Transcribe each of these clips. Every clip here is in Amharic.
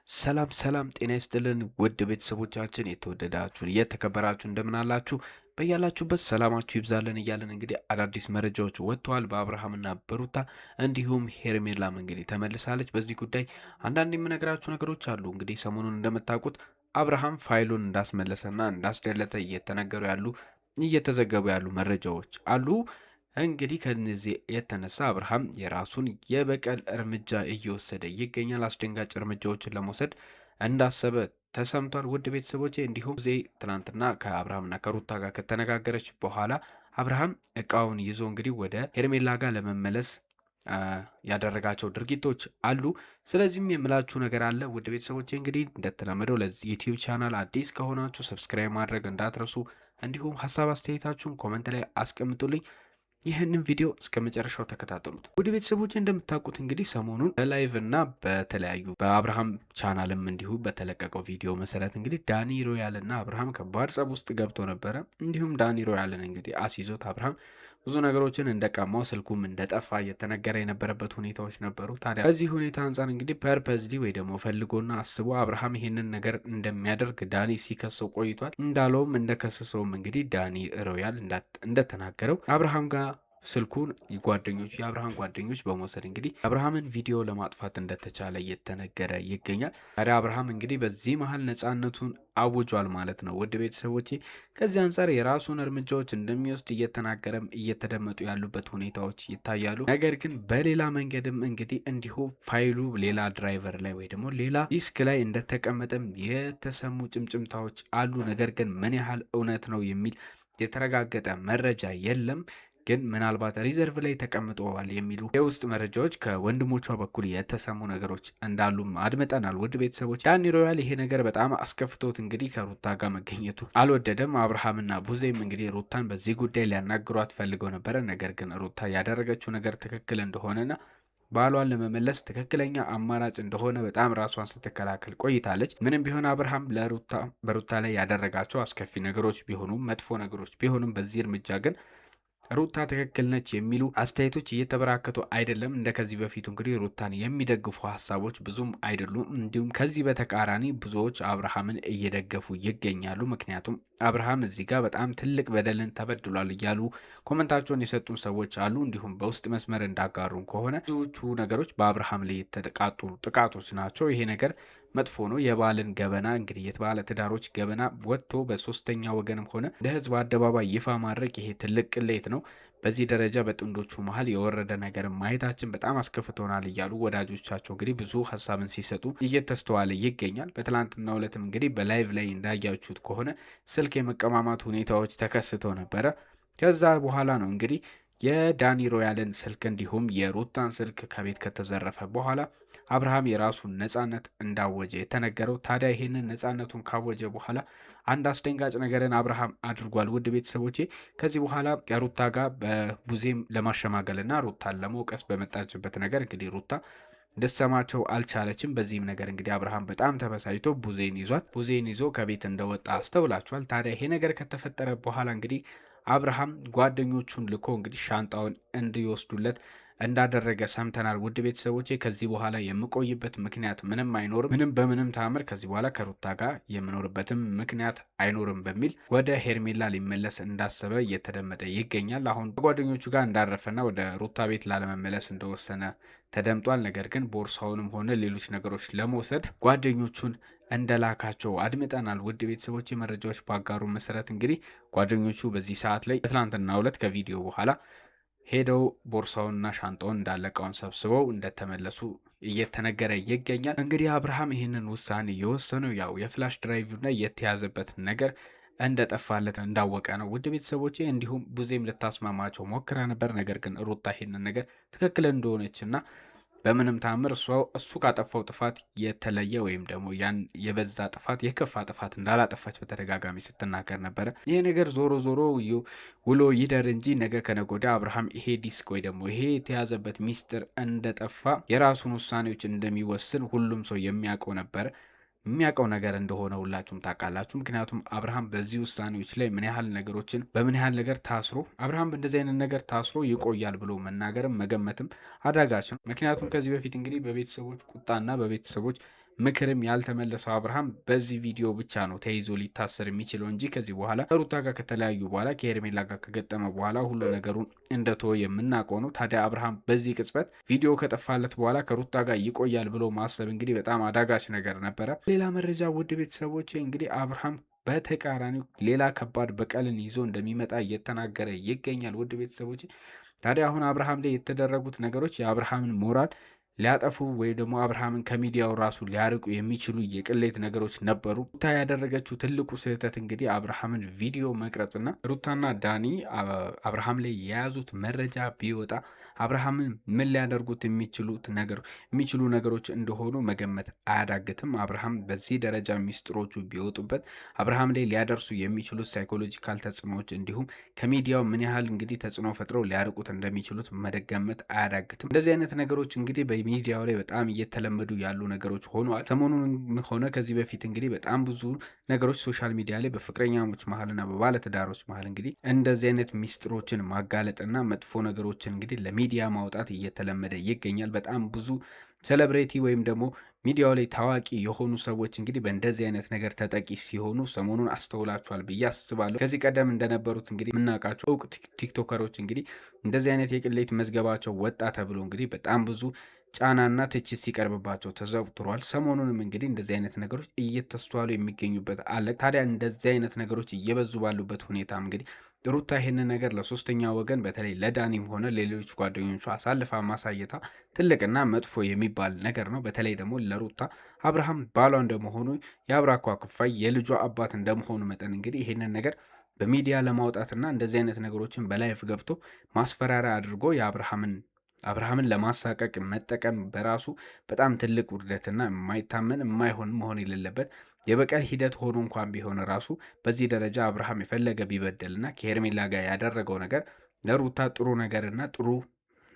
ሰላም ሰላም ጤና ይስጥልን ውድ ቤተሰቦቻችን የተወደዳችሁ የተከበራችሁ እንደምን አላችሁ? በያላችሁበት ሰላማችሁ ይብዛልን እያለን እንግዲህ አዳዲስ መረጃዎች ወጥተዋል በአብርሃምና በሩታ እንዲሁም ሄርሜላም እንግዲህ ተመልሳለች። በዚህ ጉዳይ አንዳንድ የምነግራችሁ ነገሮች አሉ። እንግዲህ ሰሞኑን እንደምታውቁት አብርሃም ፋይሉን እንዳስመለሰና እንዳስደለተ እየተዘገቡ ያሉ መረጃዎች አሉ። እንግዲህ ከነዚህ የተነሳ አብርሃም የራሱን የበቀል እርምጃ እየወሰደ ይገኛል። አስደንጋጭ እርምጃዎችን ለመውሰድ እንዳሰበ ተሰምቷል። ውድ ቤተሰቦቼ እንዲሁም ዜ ትናንትና ከአብርሃምና ከሩታ ጋር ከተነጋገረች በኋላ አብርሃም እቃውን ይዞ እንግዲህ ወደ ሄርሜላ ጋር ለመመለስ ያደረጋቸው ድርጊቶች አሉ። ስለዚህም የምላችሁ ነገር አለ። ውድ ቤተሰቦቼ እንግዲህ እንደተለመደው ለዚህ ዩቲዩብ ቻናል አዲስ ከሆናችሁ ሰብስክራይብ ማድረግ እንዳትረሱ፣ እንዲሁም ሀሳብ አስተያየታችሁን ኮመንት ላይ አስቀምጡልኝ። ይህንን ቪዲዮ እስከ መጨረሻው ተከታተሉት። ውድ ቤተሰቦች እንደምታውቁት እንግዲህ ሰሞኑን በላይቭ እና በተለያዩ በአብርሃም ቻናልም እንዲሁ በተለቀቀው ቪዲዮ መሰረት እንግዲህ ዳኒ ሮያል እና አብርሃም ከባድ ጸብ ውስጥ ገብቶ ነበረ። እንዲሁም ዳኒ ሮያልን እንግዲህ አስይዞት አብርሃም ብዙ ነገሮችን እንደቀማው ስልኩም እንደጠፋ እየተነገረ የነበረበት ሁኔታዎች ነበሩ። ታዲያ በዚህ ሁኔታ አንጻር እንግዲህ ፐርፐዝሊ ወይ ደግሞ ፈልጎና አስቦ አብርሃም ይሄንን ነገር እንደሚያደርግ ዳኒ ሲከሰው ቆይቷል። እንዳለውም እንደከሰሰውም እንግዲህ ዳኒ ሮያል እንደተናገረው አብርሃም ጋር ስልኩን የአብርሃም ጓደኞች በመውሰድ እንግዲህ አብርሃምን ቪዲዮ ለማጥፋት እንደተቻለ እየተነገረ ይገኛል። ታዲያ አብርሃም እንግዲህ በዚህ መሀል ነፃነቱን አውጇል ማለት ነው። ውድ ቤተሰቦቼ ከዚህ አንጻር የራሱን እርምጃዎች እንደሚወስድ እየተናገረም እየተደመጡ ያሉበት ሁኔታዎች ይታያሉ። ነገር ግን በሌላ መንገድም እንግዲህ እንዲሁ ፋይሉ ሌላ ድራይቨር ላይ ወይ ደግሞ ሌላ ዲስክ ላይ እንደተቀመጠም የተሰሙ ጭምጭምታዎች አሉ። ነገር ግን ምን ያህል እውነት ነው የሚል የተረጋገጠ መረጃ የለም። ግን ምናልባት ሪዘርቭ ላይ ተቀምጠዋል የሚሉ የውስጥ መረጃዎች ከወንድሞቿ በኩል የተሰሙ ነገሮች እንዳሉም አድምጠናል። ውድ ቤተሰቦች ዳኒ ሮያል ይሄ ነገር በጣም አስከፍቶት እንግዲህ ከሩታ ጋር መገኘቱ አልወደደም። አብርሃምና ቡዜም እንግዲህ ሩታን በዚህ ጉዳይ ሊያናግሯት ፈልገው ነበረ። ነገር ግን ሩታ ያደረገችው ነገር ትክክል እንደሆነና ባሏን ለመመለስ ትክክለኛ አማራጭ እንደሆነ በጣም ራሷን ስትከላከል ቆይታለች። ምንም ቢሆን አብርሃም በሩታ ላይ ያደረጋቸው አስከፊ ነገሮች ቢሆኑም መጥፎ ነገሮች ቢሆኑም በዚህ እርምጃ ግን ሩታ ትክክል ነች የሚሉ አስተያየቶች እየተበራከቱ አይደለም። እንደ ከዚህ በፊቱ እንግዲህ ሩታን የሚደግፉ ሀሳቦች ብዙም አይደሉም። እንዲሁም ከዚህ በተቃራኒ ብዙዎች አብርሃምን እየደገፉ ይገኛሉ። ምክንያቱም አብርሃም እዚህ ጋር በጣም ትልቅ በደልን ተበድሏል እያሉ ኮመንታቸውን የሰጡን ሰዎች አሉ። እንዲሁም በውስጥ መስመር እንዳጋሩን ከሆነ ብዙዎቹ ነገሮች በአብርሃም ላይ የተቃጡ ጥቃቶች ናቸው። ይሄ ነገር መጥፎ ነው። የባልን ገበና እንግዲህ የባለ ትዳሮች ገበና ወጥቶ በሶስተኛ ወገንም ሆነ ለህዝብ አደባባይ ይፋ ማድረግ ይሄ ትልቅ ቅሌት ነው። በዚህ ደረጃ በጥንዶቹ መሀል የወረደ ነገር ማየታችን በጣም አስከፍቶናል እያሉ ወዳጆቻቸው እንግዲህ ብዙ ሀሳብን ሲሰጡ እየተስተዋለ ይገኛል። በትላንትናው ዕለትም እንግዲህ በላይቭ ላይ እንዳያችሁት ከሆነ ስልክ የመቀማማት ሁኔታዎች ተከስተው ነበረ። ከዛ በኋላ ነው እንግዲህ የዳኒ ሮያልን ስልክ እንዲሁም የሩታን ስልክ ከቤት ከተዘረፈ በኋላ አብርሃም የራሱን ነፃነት እንዳወጀ የተነገረው። ታዲያ ይህንን ነፃነቱን ካወጀ በኋላ አንድ አስደንጋጭ ነገርን አብርሃም አድርጓል። ውድ ቤተሰቦቼ ከዚህ በኋላ ከሩታ ጋር በቡዜም ለማሸማገልና ሩታን ለመውቀስ በመጣችበት ነገር እንግዲህ ሩታ ልትሰማቸው አልቻለችም። በዚህም ነገር እንግዲህ አብርሃም በጣም ተበሳጭቶ ቡዜን ይዞ ከቤት እንደወጣ አስተውላችኋል። ታዲያ ይሄ ነገር ከተፈጠረ በኋላ እንግዲህ አብርሃም ጓደኞቹን ልኮ እንግዲህ ሻንጣውን እንዲወስዱለት እንዳደረገ ሰምተናል። ውድ ቤተሰቦቼ ከዚህ በኋላ የምቆይበት ምክንያት ምንም አይኖርም፣ ምንም በምንም ታምር ከዚህ በኋላ ከሩታ ጋር የምኖርበትም ምክንያት አይኖርም በሚል ወደ ሄርሜላ ሊመለስ እንዳሰበ እየተደመጠ ይገኛል። አሁን በጓደኞቹ ጋር እንዳረፈና ወደ ሩታ ቤት ላለመመለስ እንደወሰነ ተደምጧል። ነገር ግን ቦርሳውንም ሆነ ሌሎች ነገሮች ለመውሰድ ጓደኞቹን እንደላካቸው አድምጠናል። ውድ ቤተሰቦች መረጃዎች ባጋሩ መሰረት እንግዲህ ጓደኞቹ በዚህ ሰዓት ላይ በትላንትናው ዕለት ከቪዲዮ በኋላ ሄደው ቦርሳውንና ሻንጣውን እንዳለቀውን ሰብስበው እንደተመለሱ እየተነገረ ይገኛል። እንግዲህ አብርሃም ይህንን ውሳኔ የወሰነው ያው የፍላሽ ድራይቭና የተያዘበት ነገር እንደጠፋለት እንዳወቀ ነው። ውድ ቤተሰቦቼ እንዲሁም ቡዜም ልታስማማቸው ሞክራ ነበር። ነገር ግን ሩታ ይህንን ነገር ትክክል እንደሆነችና በምንም ታምር እሱ ካጠፋው ጥፋት የተለየ ወይም ደግሞ ያን የበዛ ጥፋት የከፋ ጥፋት እንዳላጠፋች በተደጋጋሚ ስትናገር ነበረ። ይሄ ነገር ዞሮ ዞሮ ውሎ ይደር እንጂ ነገ ከነገ ወዲያ አብርሃም ይሄ ዲስክ ወይ ደግሞ ይሄ የተያዘበት ሚስጥር እንደጠፋ የራሱን ውሳኔዎች እንደሚወስን ሁሉም ሰው የሚያውቀው ነገር እንደሆነ ሁላችሁም ታውቃላችሁ። ምክንያቱም አብርሃም በዚህ ውሳኔዎች ላይ ምን ያህል ነገሮችን በምን ያህል ነገር ታስሮ አብርሃም በእንደዚህ አይነት ነገር ታስሮ ይቆያል ብሎ መናገርም መገመትም አዳጋች ነው። ምክንያቱም ከዚህ በፊት እንግዲህ በቤተሰቦች ቁጣና በቤተሰቦች ምክርም ያልተመለሰው አብርሃም በዚህ ቪዲዮ ብቻ ነው ተይዞ ሊታሰር የሚችለው እንጂ ከዚህ በኋላ ከሩታ ጋር ከተለያዩ በኋላ ከሄርሜላ ጋር ከገጠመ በኋላ ሁሉ ነገሩን እንደተወ የምናውቀው ነው። ታዲያ አብርሃም በዚህ ቅጽበት ቪዲዮ ከጠፋለት በኋላ ከሩታ ጋር ይቆያል ብሎ ማሰብ እንግዲህ በጣም አዳጋች ነገር ነበረ። ሌላ መረጃ ውድ ቤተሰቦች እንግዲህ አብርሃም በተቃራኒው ሌላ ከባድ በቀልን ይዞ እንደሚመጣ እየተናገረ ይገኛል። ውድ ቤተሰቦች ታዲያ አሁን አብርሃም ላይ የተደረጉት ነገሮች የአብርሃምን ሞራል ሊያጠፉ ወይ ደግሞ አብርሃምን ከሚዲያው ራሱ ሊያርቁ የሚችሉ የቅሌት ነገሮች ነበሩ። ሩታ ያደረገችው ትልቁ ስህተት እንግዲህ አብርሃምን ቪዲዮ መቅረጽና ሩታና ዳኒ አብርሃም ላይ የያዙት መረጃ ቢወጣ አብርሃምን ምን ሊያደርጉት የሚችሉ ነገሮች እንደሆኑ መገመት አያዳግትም። አብርሃም በዚህ ደረጃ ሚስጥሮቹ ቢወጡበት አብርሃም ላይ ሊያደርሱ የሚችሉት ሳይኮሎጂካል ተጽዕኖዎች እንዲሁም ከሚዲያው ምን ያህል እንግዲህ ተጽዕኖ ፈጥረው ሊያርቁት እንደሚችሉት መገመት አያዳግትም። እንደዚህ አይነት ነገሮች እንግዲህ በሚዲያው ላይ በጣም እየተለመዱ ያሉ ነገሮች ሆነዋል። ሰሞኑን ሆነ ከዚህ በፊት እንግዲህ በጣም ብዙ ነገሮች ሶሻል ሚዲያ ላይ በፍቅረኛሞች መሀልና በባለትዳሮች መሀል እንግዲህ እንደዚህ አይነት ሚስጥሮችን ማጋለጥና መጥፎ ነገሮችን እንግዲህ ለሚዲያ ማውጣት እየተለመደ ይገኛል። በጣም ብዙ ሴሌብሬቲ ወይም ደግሞ ሚዲያው ላይ ታዋቂ የሆኑ ሰዎች እንግዲህ በእንደዚህ አይነት ነገር ተጠቂ ሲሆኑ ሰሞኑን አስተውላችኋል ብዬ አስባለሁ። ከዚህ ቀደም እንደነበሩት እንግዲህ የምናውቃቸው እውቅ ቲክቶከሮች እንግዲህ እንደዚህ አይነት የቅሌት መዝገባቸው ወጣ ተብሎ እንግዲህ በጣም ብዙ ጫናና ትችት ሲቀርብባቸው ተዘውትሯል። ሰሞኑንም እንግዲህ እንደዚህ አይነት ነገሮች እየተስተዋሉ የሚገኙበት አለ። ታዲያ እንደዚህ አይነት ነገሮች እየበዙ ባሉበት ሁኔታ እንግዲህ ሩታ ይህንን ነገር ለሶስተኛ ወገን በተለይ ለዳኒም ሆነ ለሌሎች ጓደኞቿ አሳልፋ ማሳየታ ትልቅና መጥፎ የሚባል ነገር ነው። በተለይ ደግሞ ለሩታ አብርሃም ባሏ እንደመሆኑ የአብራኳ ክፋይ የልጇ አባት እንደመሆኑ መጠን እንግዲህ ይህንን ነገር በሚዲያ ለማውጣትና እንደዚህ አይነት ነገሮችን በላይፍ ገብቶ ማስፈራሪያ አድርጎ አብርሃምን ለማሳቀቅ መጠቀም በራሱ በጣም ትልቅ ውርደትና የማይታመን የማይሆን መሆን የሌለበት የበቀል ሂደት ሆኖ እንኳን ቢሆን ራሱ በዚህ ደረጃ አብርሃም የፈለገ ቢበደልና ከሄርሜላ ጋር ያደረገው ነገር ለሩታ ጥሩ ነገርና ጥሩ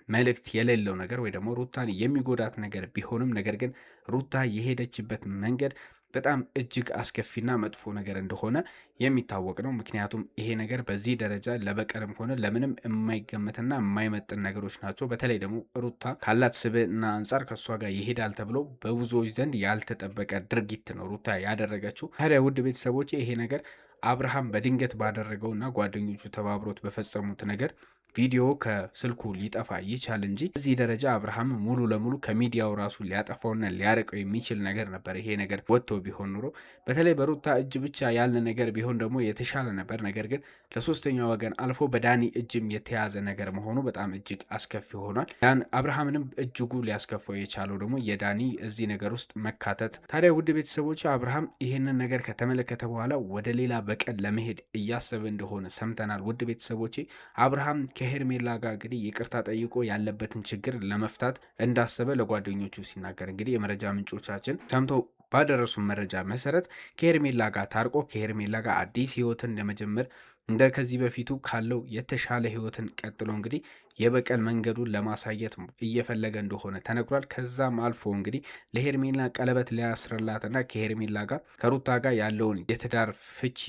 መልእክት የሌለው ነገር ወይ ደግሞ ሩታን የሚጎዳት ነገር ቢሆንም ነገር ግን ሩታ የሄደችበት መንገድ በጣም እጅግ አስከፊና መጥፎ ነገር እንደሆነ የሚታወቅ ነው። ምክንያቱም ይሄ ነገር በዚህ ደረጃ ለበቀልም ሆነ ለምንም የማይገመትና የማይመጥን ነገሮች ናቸው። በተለይ ደግሞ ሩታ ካላት ስብዕና አንጻር ከእሷ ጋር ይሄዳል ተብሎ በብዙዎች ዘንድ ያልተጠበቀ ድርጊት ነው ሩታ ያደረገችው። ታዲያ ውድ ቤተሰቦች ይሄ ነገር አብርሃም በድንገት ባደረገውና ጓደኞቹ ተባብሮት በፈጸሙት ነገር ቪዲዮ ከስልኩ ሊጠፋ ይቻል እንጂ እዚህ ደረጃ አብርሃም ሙሉ ለሙሉ ከሚዲያው ራሱ ሊያጠፋውና ሊያርቀው የሚችል ነገር ነበር። ይሄ ነገር ወጥቶ ቢሆን ኑሮ በተለይ በሩታ እጅ ብቻ ያለ ነገር ቢሆን ደግሞ የተሻለ ነበር። ነገር ግን ለሶስተኛ ወገን አልፎ በዳኒ እጅም የተያዘ ነገር መሆኑ በጣም እጅግ አስከፊ ሆኗል። አብርሃምንም እጅጉ ሊያስከፋው የቻለው ደግሞ የዳኒ እዚህ ነገር ውስጥ መካተት። ታዲያ ውድ ቤተሰቦች አብርሃም ይህንን ነገር ከተመለከተ በኋላ ወደ ሌላ በቀል ለመሄድ እያሰበ እንደሆነ ሰምተናል። ውድ ቤተሰቦቼ አብርሃም ከሄርሜላ ጋር እንግዲህ ይቅርታ ጠይቆ ያለበትን ችግር ለመፍታት እንዳሰበ ለጓደኞቹ ሲናገር እንግዲህ የመረጃ ምንጮቻችን ሰምተው ባደረሱ መረጃ መሰረት ከሄርሜላ ጋር ታርቆ ከሄርሜላ ጋር አዲስ ህይወትን ለመጀመር እንደ ከዚህ በፊቱ ካለው የተሻለ ህይወትን ቀጥሎ እንግዲህ የበቀል መንገዱን ለማሳየት እየፈለገ እንደሆነ ተነግሯል። ከዛም አልፎ እንግዲህ ለሄርሜላ ቀለበት ሊያስርላትና ከሄርሜላ ጋር ከሩታ ጋር ያለውን የትዳር ፍቺ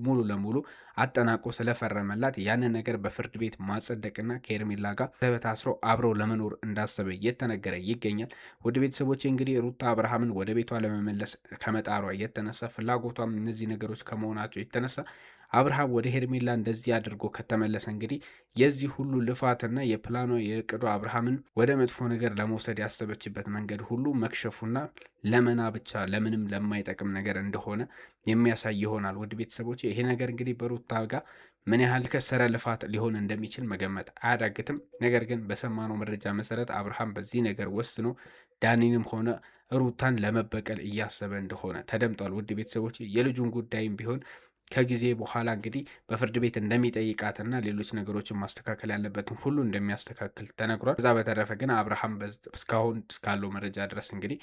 ሙሉ ለሙሉ አጠናቆ ስለፈረመላት ያንን ነገር በፍርድ ቤት ማጸደቅና ከሄርሜላ ጋር ቀለበት አስረው አብረው ለመኖር እንዳሰበ እየተነገረ ይገኛል። ወደ ቤተሰቦች እንግዲህ ሩታ አብርሃምን ወደ ቤቷ ለመመለስ ከመጣሯ የተነሳ ፍላጎቷም እነዚህ ነገሮች ከመሆናቸው የተነሳ አብርሃም ወደ ሄርሜላ እንደዚህ አድርጎ ከተመለሰ እንግዲህ የዚህ ሁሉ ልፋትና የፕላኗ የእቅዷ አብርሃምን ወደ መጥፎ ነገር ለመውሰድ ያሰበችበት መንገድ ሁሉ መክሸፉና ለመና ብቻ ለምንም ለማይጠቅም ነገር እንደሆነ የሚያሳይ ይሆናል። ውድ ቤተሰቦች ይሄ ነገር እንግዲህ በሩታ ጋር ምን ያህል ከሰረ ልፋት ሊሆን እንደሚችል መገመት አያዳግትም። ነገር ግን በሰማነው መረጃ መሰረት አብርሃም በዚህ ነገር ወስኖ ዳኒንም ሆነ ሩታን ለመበቀል እያሰበ እንደሆነ ተደምጧል። ውድ ቤተሰቦች የልጁን ጉዳይም ቢሆን ከጊዜ በኋላ እንግዲህ በፍርድ ቤት እንደሚጠይቃትና ሌሎች ነገሮችን ማስተካከል ያለበትን ሁሉ እንደሚያስተካክል ተነግሯል። ከዛ በተረፈ ግን አብርሃም እስካሁን እስካለው መረጃ ድረስ እንግዲህ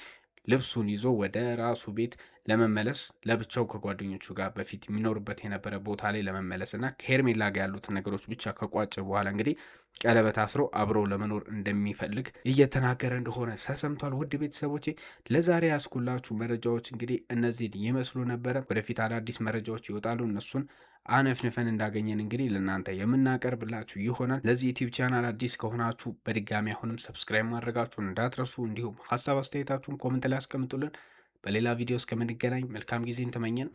ልብሱን ይዞ ወደ ራሱ ቤት ለመመለስ ለብቻው ከጓደኞቹ ጋር በፊት የሚኖርበት የነበረ ቦታ ላይ ለመመለስ እና ከሄርሜላ ጋር ያሉትን ነገሮች ብቻ ከቋጭ በኋላ እንግዲህ ቀለበት አስሮ አብረው ለመኖር እንደሚፈልግ እየተናገረ እንደሆነ ተሰምቷል። ውድ ቤተሰቦቼ ለዛሬ ያስኩላችሁ መረጃዎች እንግዲህ እነዚህን ይመስሉ ነበረ። ወደፊት አዳዲስ መረጃዎች ይወጣሉ። እነሱን አነፍንፈን እንዳገኘን እንግዲህ ለእናንተ የምናቀርብላችሁ ይሆናል። ለዚህ ዩቲዩብ ቻናል አዲስ ከሆናችሁ በድጋሚ አሁንም ሰብስክራይብ ማድረጋችሁን እንዳትረሱ፣ እንዲሁም ሀሳብ አስተያየታችሁን ኮመንት ላይ አስቀምጡልን። በሌላ ቪዲዮ እስከምንገናኝ መልካም ጊዜን ተመኘን።